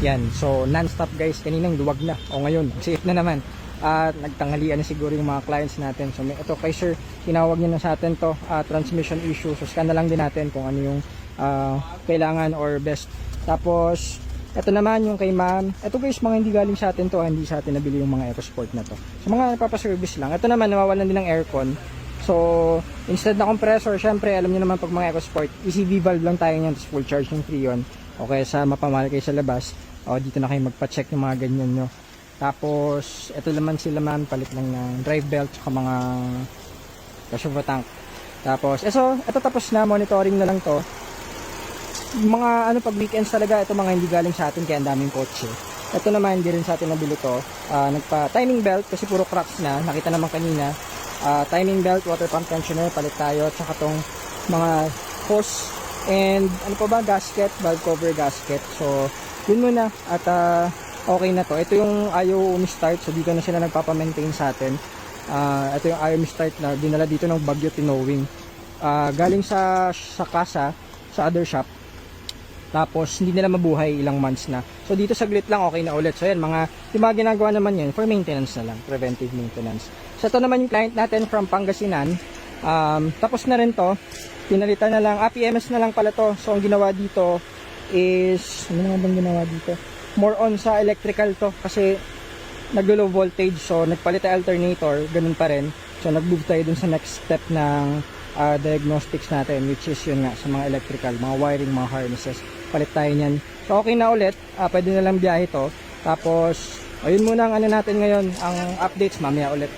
Yan, so non-stop guys, kaninang luwag na. O ngayon, safe na naman. At nagtanghalian na siguro yung mga clients natin. So ito kay sir, tinawag niya na sa atin to, transmission issue. So scan na lang din natin kung ano yung kailangan or best. Tapos ito naman yung kay ma'am. Ito guys, mga hindi galing sa atin to, hindi sa atin nabili yung mga EcoSport na to. So mga napapaservice lang. Ito naman, nawawalan din ng aircon. So instead na compressor, syempre alam niyo naman pag mga EcoSport, ECV valve lang tayo niyan, tapos full charge ng Freon. O kaya sa mapamahal kayo sa labas, o dito na kayo magpa-check yung mga ganyan nyo. Tapos ito naman sila ma'am, palit lang ng drive belt saka mga reservoir tank. Tapos ito tapos na, monitoring na lang to. Mga ano pag weekends talaga, ito mga hindi galing sa atin kaya ang daming kotse. Ito naman hindi rin sa atin nabili to. Nagpa timing belt kasi puro cracks na, nakita naman kanina. Timing belt, water pump tensioner, palit tayo, at saka tong mga hose and ano pa ba, gasket, valve cover gasket. So yun muna at okay na to. Ito yung ayaw umi-start, so dito na sila nagpapa-maintain sa atin. Ito yung ayaw umi-start na dinala dito ng Baguio Tinowing. Galing sa kasa, sa other shop. Tapos hindi nila mabuhay, ilang months na. So dito saglit lang okay na ulit. So yan, yung mga ginagawa naman yan for maintenance na lang, preventive maintenance. So ito naman yung client natin from Pangasinan. Tapos na rin to. Pinalitan na lang, PMS na lang pala to. So ang ginawa dito is, ano nga bang ginawa dito? More on sa electrical to kasi nag-low voltage, so nagpalit ang alternator, ganun pa rin. So nag-move tayo dun sa next step ng diagnostics natin, which is yun nga sa mga electrical, mga wiring, mga harnesses. Palit tayo nyan. So okay na ulit, pwede na lang biyahe to. Tapos ayun muna ang ano natin ngayon, ang updates mamaya ulit.